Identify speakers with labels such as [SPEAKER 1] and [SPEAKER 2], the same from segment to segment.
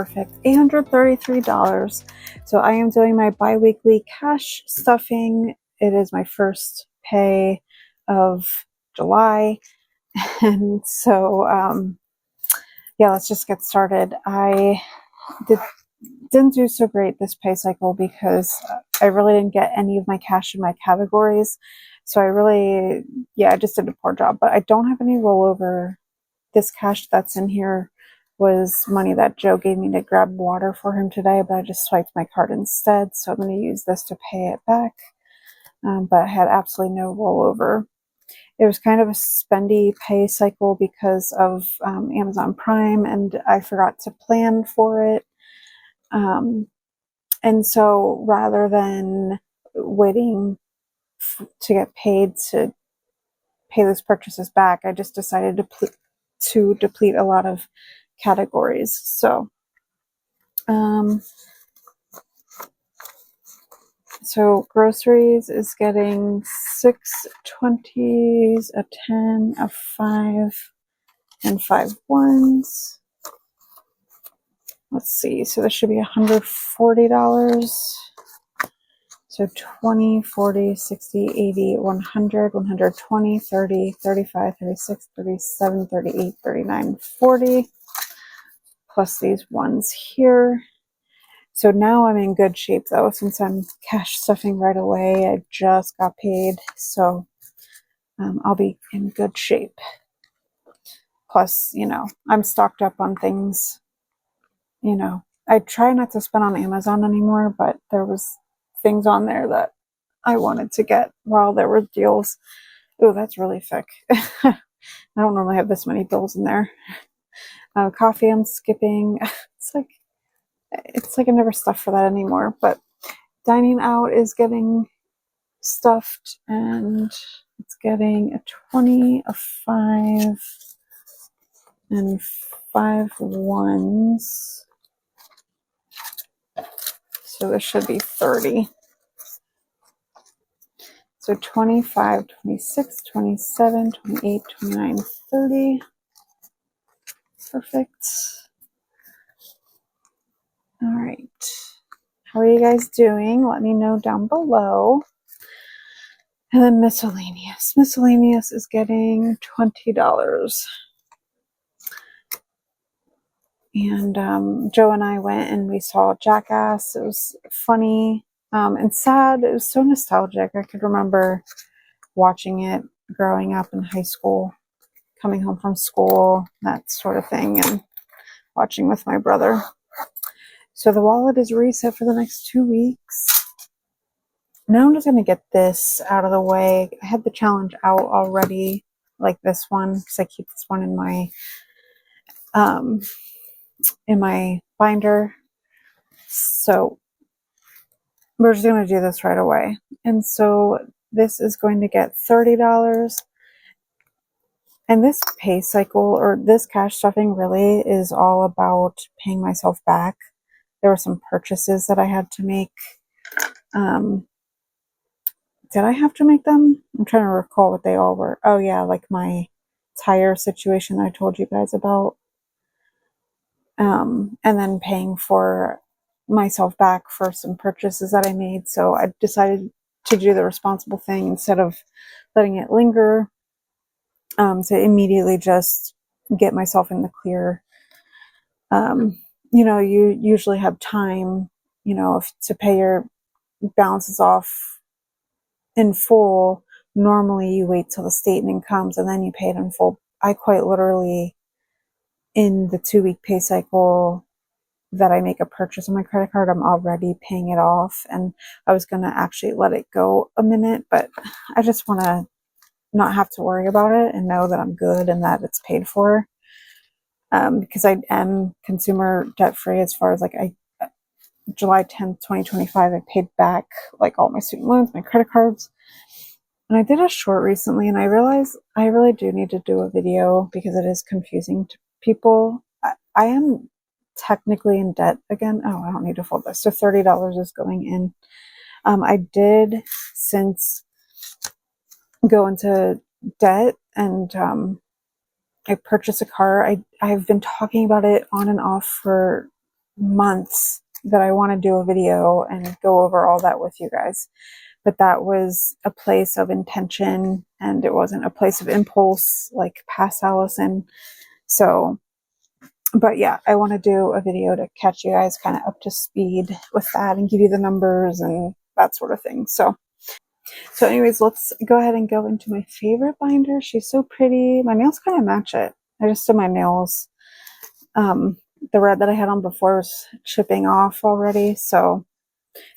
[SPEAKER 1] Perfect. $833. So I am doing my bi-weekly cash stuffing. It is my first pay of July. And so, yeah, let's just get started. I didn't do so great this pay cycle because I really didn't get any of my cash in my categories. So I just did a poor job, but I don't have any rollover. This cash that's in here was money that Joe gave me to grab water for him today, but I just swiped my card instead. So I'm going to use this to pay it back. But I had absolutely no rollover. It was kind of a spendy pay cycle because of Amazon Prime, and I forgot to plan for it. And so rather than waiting to get paid to pay those purchases back, I just decided to deplete a lot of categories. So, so groceries is getting 6 20s, a 10, a 5, and 5 1s. Let's see. So this should be $140. So 20, 40, 60, 80, 100, 120, 30, 35, 36, 37, 38, 39, 40. Plus these ones here. So now I'm in good shape though, since I'm cash stuffing right away. I just got paid, so I'll be in good shape. Plus, I'm stocked up on things. I try not to spend on Amazon anymore, but there was things on there that I wanted to get while there were deals. Oh, that's really thick. I don't normally have this many bills in there. Coffee I'm skipping. It's like I never stuff for that anymore, but dining out is getting stuffed, and it's getting a 20, a 5, and 5 1s. So this should be 30. So 25, 26, 27, 28, 29, 30. Perfect. All right. How are you guys doing? Let me know down below. And then miscellaneous. Miscellaneous is getting $20. And Joe and I went and we saw Jackass. It was funny and sad. It was so nostalgic. I could remember watching it growing up in high school, coming home from school, that sort of thing, and watching with my brother. So the wallet is reset for the next 2 weeks. Now I'm just going to get this out of the way. I had the challenge out already, like this one, because I keep this one in my binder. So we're just going to do this right away. And so this is going to get $30. And this pay cycle, or this cash stuffing, really is all about paying myself back. There were some purchases that I had to make. Did I have to make them? I'm trying to recall what they all were. Oh yeah, like my tire situation I told you guys about. And then paying for myself back for some purchases that I made. So I decided to do the responsible thing instead of letting it linger, to immediately just get myself in the clear. You usually have time, to pay your balances off in full. Normally you wait till the statement comes and then you pay it in full. I quite literally, in the 2-week pay cycle that I make a purchase on my credit card, I'm already paying it off. And I was going to actually let it go a minute, but I just want to not have to worry about it and know that I'm good and that it's paid for. Because I am consumer debt free as far as July 10th, 2025, I paid back all my student loans, my credit cards. And I did a short recently, and I realized I really do need to do a video because it is confusing to people. I am technically in debt again. Oh, I don't need to fold this. So $30 is going in. I did since go into debt, and I purchased a car. I've been talking about it on and off for months that I want to do a video and go over all that with you guys. But that was a place of intention, and it wasn't a place of impulse like past Allison. So, but yeah, I want to do a video to catch you guys kind of up to speed with that and give you the numbers and that sort of thing. So anyways, let's go ahead and go into my favorite binder. She's so pretty. My nails kind of match it. I just did my nails. The red that I had on before was chipping off already. So,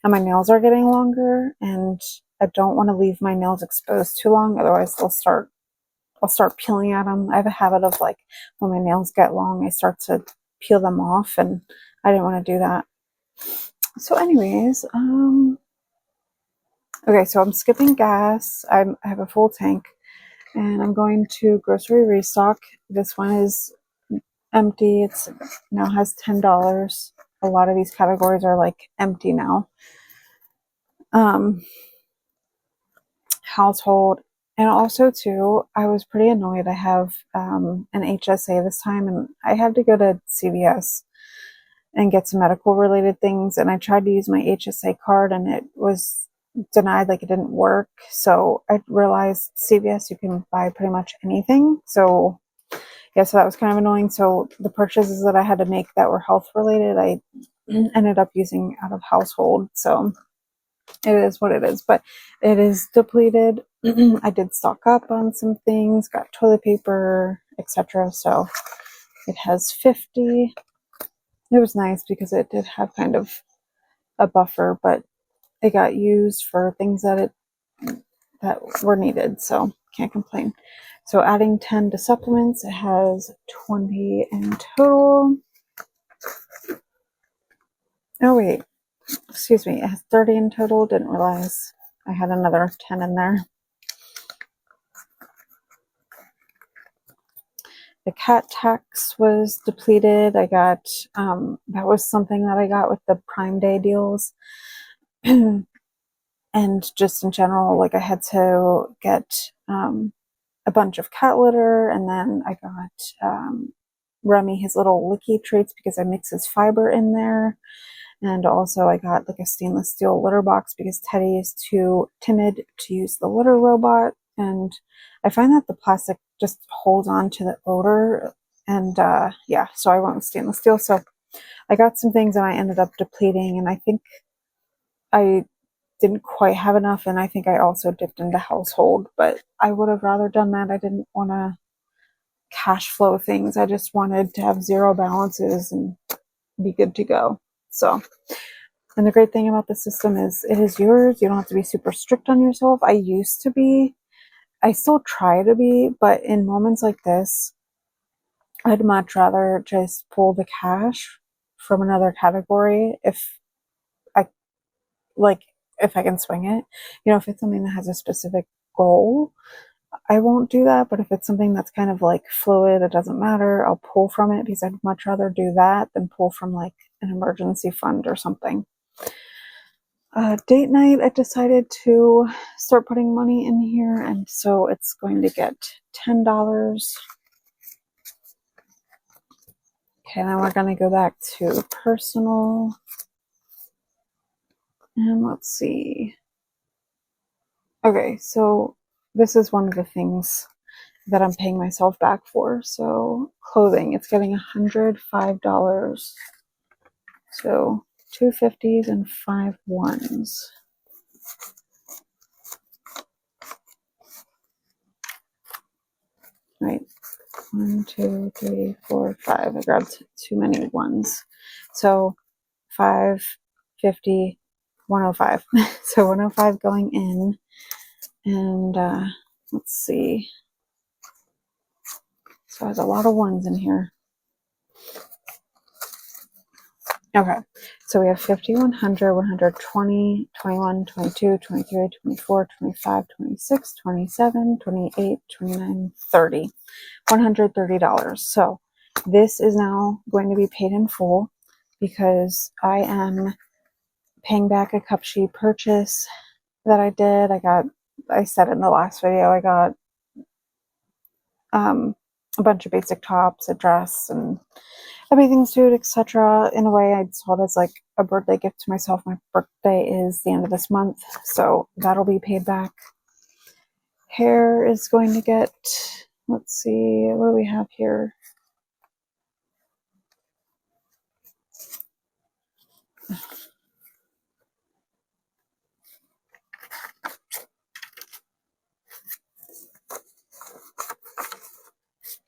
[SPEAKER 1] and my nails are getting longer, and I don't want to leave my nails exposed too long. Otherwise I'll start peeling at them. I have a habit of, like, when my nails get long, I start to peel them off, and I didn't want to do that. So anyways, okay, so I'm skipping gas. I have a full tank, and I'm going to grocery restock. This one is empty. It's now has $10. A lot of these categories are like empty now. Household, and also too, I was pretty annoyed. I have an HSA this time, and I had to go to CVS and get some medical related things, and I tried to use my HSA card, and it was denied, like it didn't work. So I realized CVS, you can buy pretty much anything. So yeah, so that was kind of annoying. So the purchases that I had to make that were health related, I ended up using out of household. So it is what it is, but it is depleted. I did stock up on some things, got toilet paper, etc. So it has 50. It was nice because it did have kind of a buffer, but it got used for things that were needed, so can't complain. So adding 10 to supplements, it has 20 in total. Oh wait, excuse me, it has 30 in total. Didn't realize I had another 10 in there. The cat tax was depleted. I got, that was something that I got with the Prime Day deals. And just in general, like I had to get a bunch of cat litter, and then I got Remy his little licky treats because I mix his fiber in there. And also I got like a stainless steel litter box because Teddy is too timid to use the litter robot. And I find that the plastic just holds on to the odor. And yeah, so I went with stainless steel. So I got some things and I ended up depleting, and I think I didn't quite have enough, and I think I also dipped into household, but I would have rather done that. I didn't want to cash flow things. I just wanted to have zero balances and be good to go. So, and the great thing about the system is it is yours. You don't have to be super strict on yourself. I used to be. I still try to be, but in moments like this, I'd much rather just pull the cash from another category if I if I can swing it. If it's something that has a specific goal, I won't do that. But if it's something that's kind of like fluid, it doesn't matter, I'll pull from it, because I'd much rather do that than pull from like an emergency fund or something. Date night, I decided to start putting money in here, and so it's going to get $10. Okay, now we're going to go back to personal, and let's see. Okay, so this is one of the things that I'm paying myself back for. So clothing, it's getting $105. So 250s and 5 ones. Right. 1, 2, 3, 4, 5. I grabbed too many ones. So 550, 105. So 105 going in. And let's see. So there's a lot of ones in here. Okay, so we have 50, 100, 120, 21, 22, 23, 24, 25, 26, 27, 28, 29, 30. $130. So this is now going to be paid in full because I am paying back a cup sheet purchase that I did. I said in the last video, I got a bunch of basic tops, a dress, and a bathing suit, etc. In a way, I saw it as like a birthday gift to myself. My birthday is the end of this month, so that'll be paid back. Hair is going to get, let's see, what do we have here?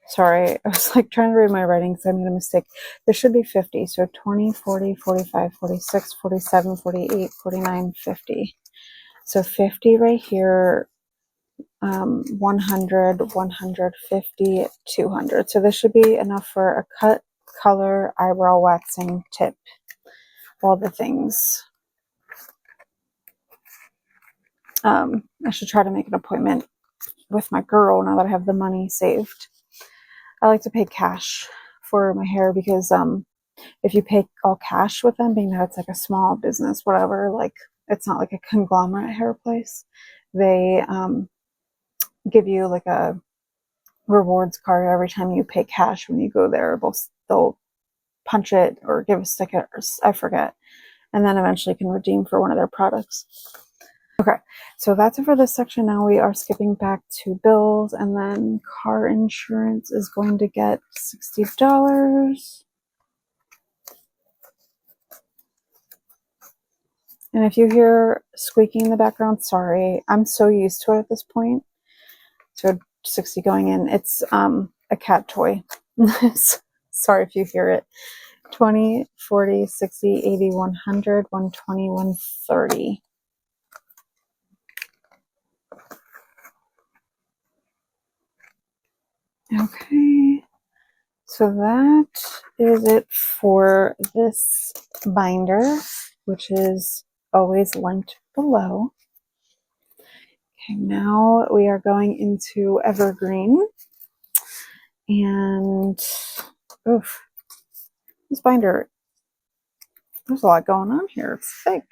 [SPEAKER 1] Sorry, I was like trying to read my writing because I made a mistake. There should be 50. So 20, 40, 45, 46, 47, 48, 49, 50. So 50 right here, 100, 150, 200. So this should be enough for a cut, color, eyebrow waxing, tip, all the things. I should try to make an appointment with my girl now that I have the money saved. I like to pay cash for my hair because if you pay all cash with them, being that it's like a small business, whatever, like it's not like a conglomerate hair place, they give you like a rewards card every time you pay cash when you go there. They'll punch it or give a sticker, I forget, and then eventually you can redeem for one of their products. Okay, so that's it for this section. Now we are skipping back to bills, and then car insurance is going to get $60. And if you hear squeaking in the background, sorry, I'm so used to it at this point. So 60 going in, it's a cat toy. Sorry if you hear it. 20, 40, 60, 80, 100, 120, 130. Okay, so that is it for this binder, which is always linked below. Okay, now we are going into Evergreen, and oof, this binder, there's a lot going on here. It's thick.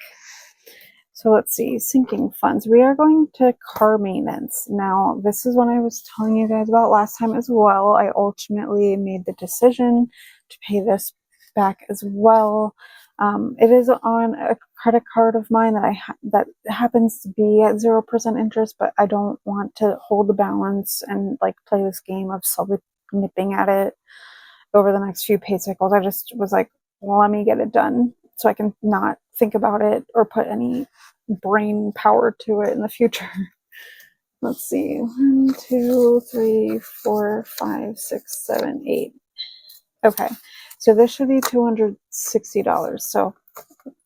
[SPEAKER 1] So let's see, sinking funds. We are going to car maintenance. Now, this is what I was telling you guys about last time as well. I ultimately made the decision to pay this back as well. It is on a credit card of mine that happens to be at 0% interest, but I don't want to hold the balance and like play this game of slowly nipping at it over the next few pay cycles. I just was like, well, let me get it done so I can not think about it or put any brain power to it in the future. Let's see, 1, 2, 3, 4, 5, 6, 7, 8. Okay, so this should be $260. So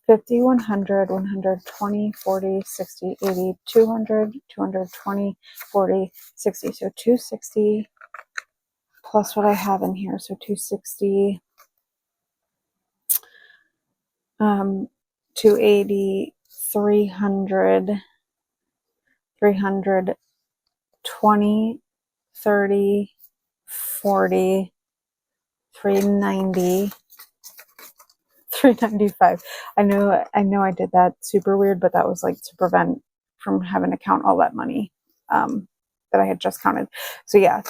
[SPEAKER 1] 50, 100, 120, 40, 60, 80, 200, 220, 40, 60. So 260 plus what I have in here. So 260, 280, 300, 300, 20, 30, 40, 390, 395. I know I did that super weird, but that was like to prevent from having to count all that money that I had just counted. So yeah,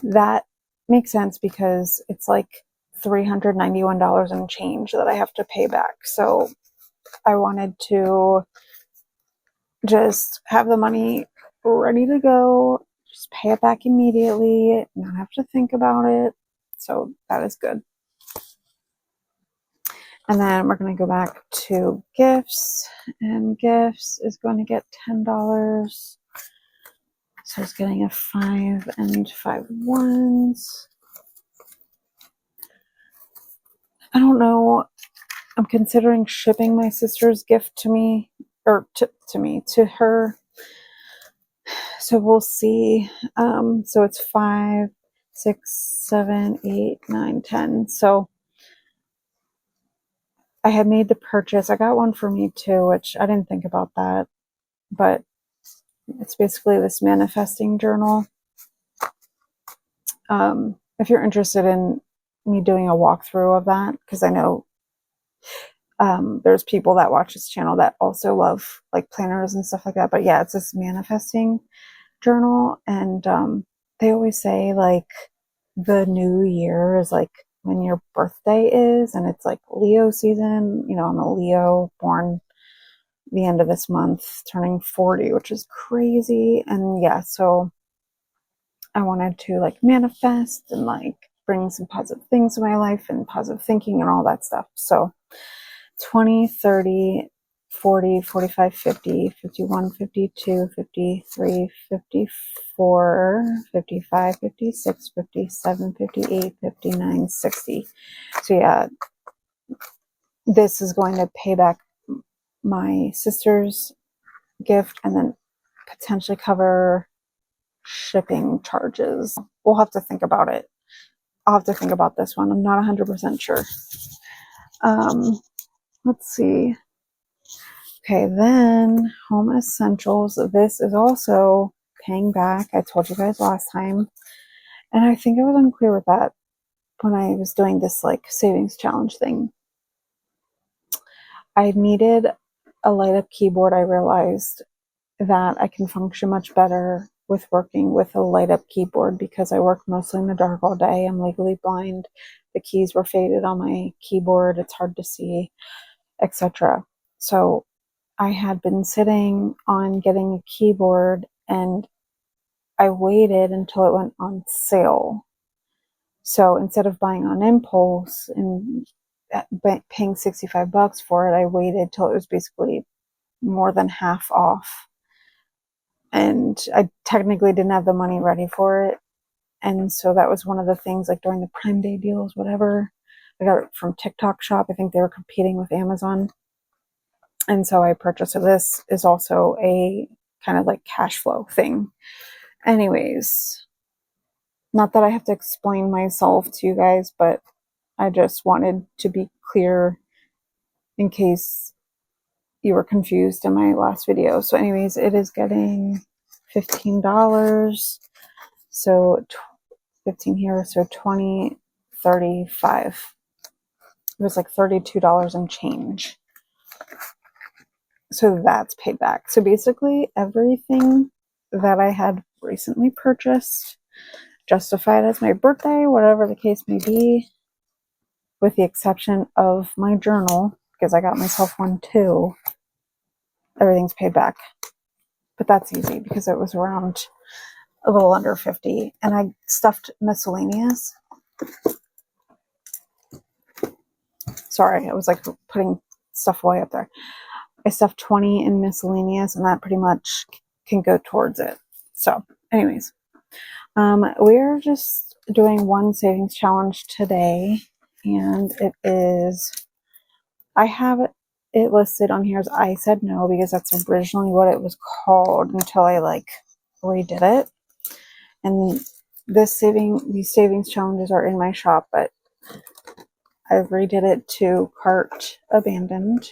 [SPEAKER 1] that makes sense because it's like $391 and change that I have to pay back. So I wanted to just have the money ready to go, just pay it back immediately, not have to think about it. So that is good. And then we're going to go back to gifts, and gifts is going to get $10. So it's getting a 5 and 5 ones. I don't know. I'm considering shipping my sister's gift to me, or to her. So we'll see. So it's 5, 6, 7, 8, 9, 10. So I had made the purchase. I got one for me too, which I didn't think about that, but it's basically this manifesting journal. If you're interested in me doing a walkthrough of that, because I know there's people that watch this channel that also love like planners and stuff like that. But yeah, it's this manifesting journal, and they always say like the new year is like when your birthday is, and it's like Leo season. You know, I'm a Leo, born the end of this month, turning 40, which is crazy. And yeah, so I wanted to like manifest and like bring some positive things to my life and positive thinking and all that stuff. So 20, 30, 40, 45, 50, 51, 52, 53, 54, 55, 56, 57, 58, 59, 60. So yeah, this is going to pay back my sister's gift and then potentially cover shipping charges. We'll have to think about it. I'll have to think about this one. I'm not 100% sure. Let's see. Okay, then home essentials. This is also paying back. I told you guys last time. And I think I was unclear with that when I was doing this like savings challenge thing. I needed a light up keyboard. I realized that I can function much better with working with a light up keyboard because I work mostly in the dark all day. I'm legally blind. The keys were faded on my keyboard. It's hard to see, etc. So I had been sitting on getting a keyboard and I waited until it went on sale. So instead of buying on impulse and paying $65 for it, I waited till it was basically more than half off. And I technically didn't have the money ready for it. And so that was one of the things, like during the Prime Day deals, whatever. I got it from TikTok Shop. I think they were competing with Amazon. And so I purchased it. This is also a kind of like cash flow thing. Anyways, not that I have to explain myself to you guys, but I just wanted to be clear in case you were confused in my last video. So anyways, it is getting $15. So 15 here, so 20, 35. It was like $32 and change. So that's paid back. So basically everything that I had recently purchased, justified as my birthday, whatever the case may be, with the exception of my journal, because I got myself one too, everything's paid back. But that's easy because it was around a little under 50. And I stuffed miscellaneous. Sorry, I was like putting stuff way up there. I stuffed 20 in miscellaneous, and that pretty much can go towards it. So anyways, we're just doing one savings challenge today, and it is, I have it listed on here as I said no because that's originally what it was called until I like redid it. And these savings challenges are in my shop, but I've redid it to cart abandoned.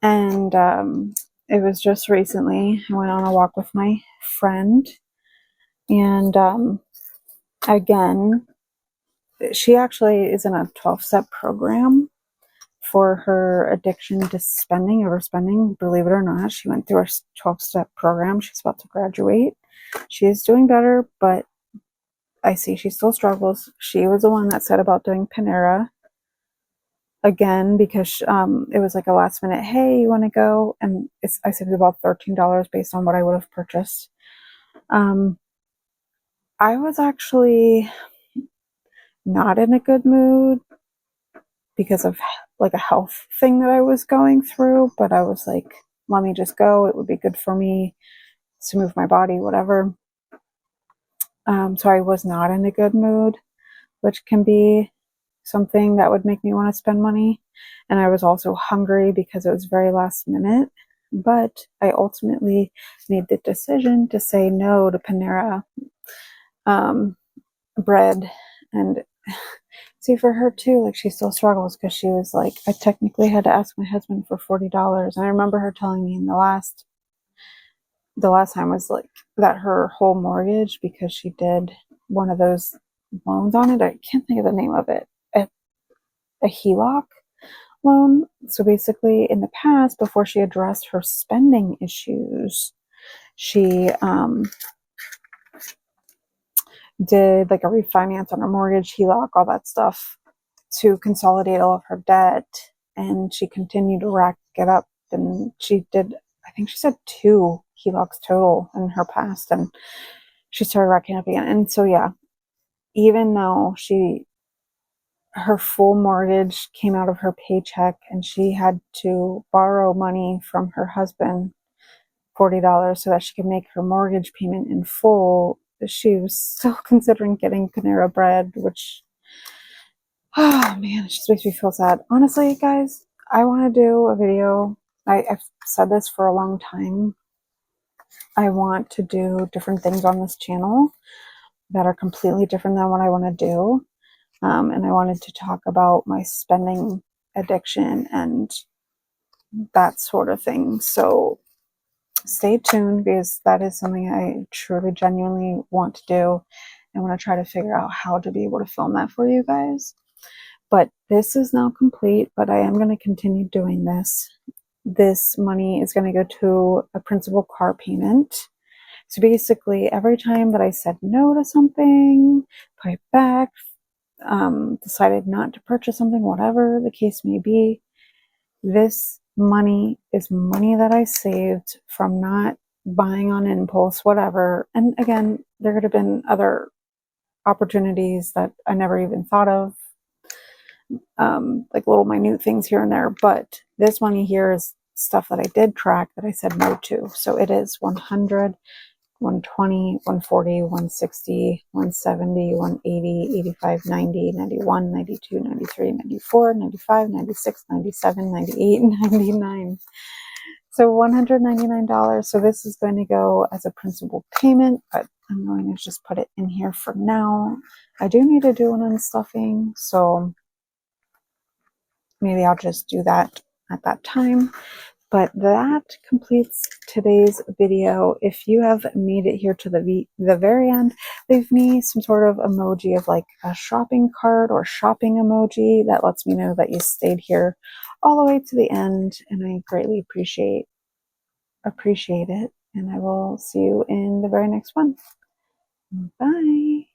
[SPEAKER 1] And it was just recently, I went on a walk with my friend, and again, she actually is in a 12-step program for her addiction to spending, overspending. Believe it or not, she went through a 12-step program. She's about to graduate. She is doing better, but I see she still struggles. She was the one that said about doing Panera again because it was like a last minute, hey, you want to go? And I said it's about $13 based on what I would have purchased. I was actually not in a good mood because of like a health thing that I was going through, but I was like, let me just go. It would be good for me to move my body, whatever. So I was not in a good mood, which can be something that would make me want to spend money. And I was also hungry because it was very last minute. But I ultimately made the decision to say no to Panera bread. And see, for her too, like she still struggles because she was like, I technically had to ask my husband for $40. And I remember her telling me in the last time was like that her whole mortgage, because she did one of those loans on it. I can't think of the name of it. A HELOC loan. So basically in the past, before she addressed her spending issues, she did like a refinance on her mortgage, HELOC, all that stuff to consolidate all of her debt. And she continued to rack it up. And she did, I think she said 2 HELOCs total in her past. And she started racking up again. And so, yeah, even though her full mortgage came out of her paycheck and she had to borrow money from her husband, $40, so that she could make her mortgage payment in full, she was still considering getting Panera Bread, which, oh man, it just makes me feel sad. Honestly, guys, I want to do a video. I've said this for a long time. I want to do different things on this channel that are completely different than what I want to do. And I wanted to talk about my spending addiction and that sort of thing. So stay tuned, because that is something I truly, genuinely want to do. I want to try to figure out how to be able to film that for you guys. But this is now complete, but I am going to continue doing this. This money is going to go to a principal car payment. So basically, every time that I said no to something, put it back, decided not to purchase something, whatever the case may be, this money is money that I saved from not buying on impulse, whatever. And again, there could have been other opportunities that I never even thought of, like little minute things here and there. But this money here is stuff that I did track that I said no to. So it is 100, 120, 140, 160, 170, 180, 85, 90, 91, 92, 93, 94, 95, 96, 97, 98, 99. So $199. So this is going to go as a principal payment, but I'm going to just put it in here for now. I do need to do an unstuffing, so maybe I'll just do that at that time. But that completes today's video. If you have made it here to the very end, leave me some sort of emoji of like a shopping cart or shopping emoji. That lets me know that you stayed here all the way to the end, and I greatly appreciate it. And I will see you in the very next one. Bye.